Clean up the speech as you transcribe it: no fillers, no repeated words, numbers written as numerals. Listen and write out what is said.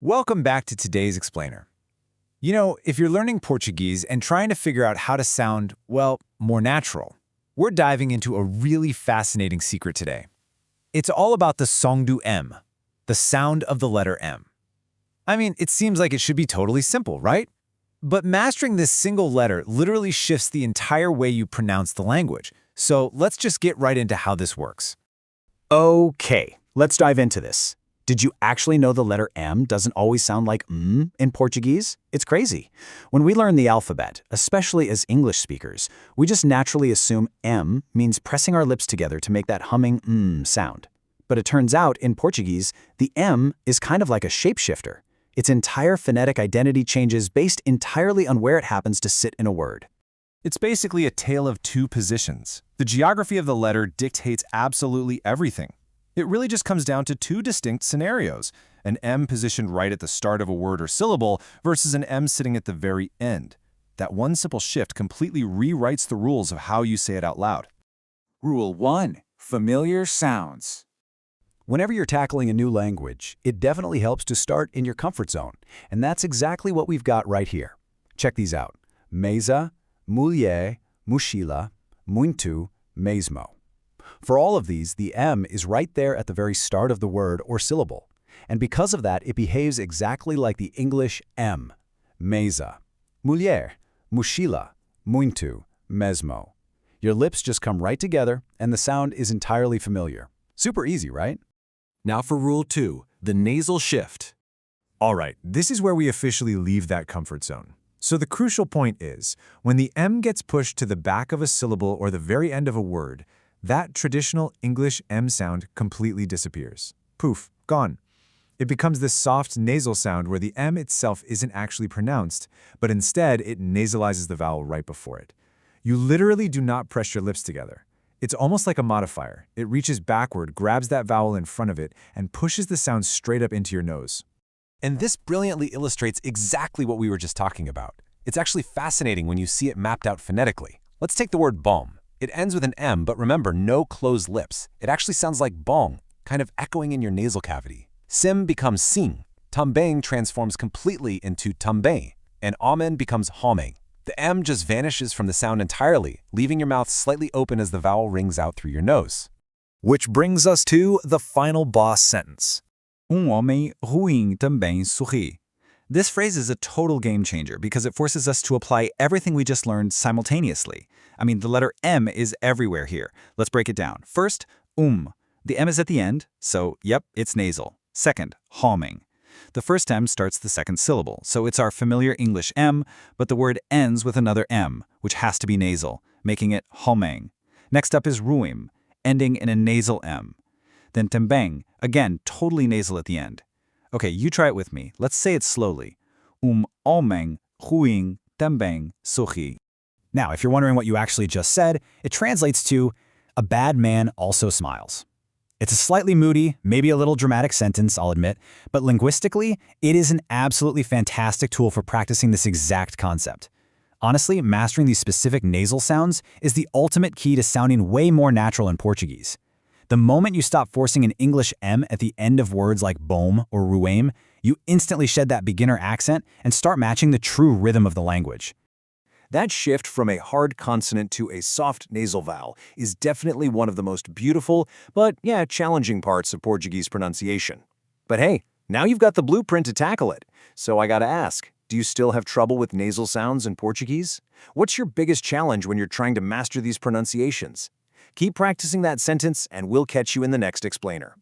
Welcome back to today's explainer. You know, if you're learning Portuguese and trying to figure out how to sound, well, more natural, we're diving into a really fascinating secret today. It's all about the som do M, the sound of the letter M. I mean, it seems like it should be totally simple, right? But mastering this single letter literally shifts the entire way you pronounce the language. So let's just get right into how this works. Okay, let's dive into this. Did you actually know the letter M doesn't always sound like in Portuguese? It's crazy. When we learn the alphabet, especially as English speakers, we just naturally assume M means pressing our lips together to make that humming sound. But it turns out, in Portuguese, the M is kind of like a shapeshifter. Its entire phonetic identity changes based entirely on where it happens to sit in a word. It's basically a tale of two positions. The geography of the letter dictates absolutely everything. It really just comes down to two distinct scenarios, an M positioned right at the start of a word or syllable versus an M sitting at the very end. That one simple shift completely rewrites the rules of how you say it out loud. Rule 1. Familiar sounds. Whenever you're tackling a new language, it definitely helps to start in your comfort zone. And that's exactly what we've got right here. Check these out. Mesa, mulher, mochila, muito, mesmo. For all of these, the M is right there at the very start of the word or syllable. And because of that, it behaves exactly like the English M. Mesa, mulher, mochila, muito, mesmo. Your lips just come right together, and the sound is entirely familiar. Super easy, right? Now for Rule 2, the nasal shift. All right, this is where we officially leave that comfort zone. So the crucial point is, when the M gets pushed to the back of a syllable or the very end of a word, that traditional English M sound completely disappears. Poof, gone. It becomes this soft nasal sound where the M itself isn't actually pronounced, but instead it nasalizes the vowel right before it. You literally do not press your lips together. It's almost like a modifier. It reaches backward, grabs that vowel in front of it, and pushes the sound straight up into your nose. And this brilliantly illustrates exactly what we were just talking about. It's actually fascinating when you see it mapped out phonetically. Let's take the word bom. It ends with an M, but remember, no closed lips. It actually sounds like bong, kind of echoing in your nasal cavity. Sim becomes sing. Também transforms completely into também, and amen becomes homem. The M just vanishes from the sound entirely, leaving your mouth slightly open as the vowel rings out through your nose. Which brings us to the final boss sentence. Homem ruim também sorri. This phrase is a total game changer because it forces us to apply everything we just learned simultaneously. I mean, the letter M is everywhere here. Let's break it down. First, The M is at the end, so yep, it's nasal. Second, homem. The first M starts the second syllable, so it's our familiar English M, but the word ends with another M, which has to be nasal, making it homem. Next up is ruim, ending in a nasal M. Then também, again, totally nasal at the end. Okay, you try it with me. Let's say it slowly. Homem ruim também sorri. Now, if you're wondering what you actually just said, it translates to, a bad man also smiles. It's a slightly moody, maybe a little dramatic sentence, I'll admit, but linguistically, it is an absolutely fantastic tool for practicing this exact concept. Honestly, mastering these specific nasal sounds is the ultimate key to sounding way more natural in Portuguese. The moment you stop forcing an English M at the end of words like bom or ruim, you instantly shed that beginner accent and start matching the true rhythm of the language. That shift from a hard consonant to a soft nasal vowel is definitely one of the most beautiful, but challenging parts of Portuguese pronunciation. But hey, now you've got the blueprint to tackle it. So I gotta ask, do you still have trouble with nasal sounds in Portuguese? What's your biggest challenge when you're trying to master these pronunciations? Keep practicing that sentence, and we'll catch you in the next explainer.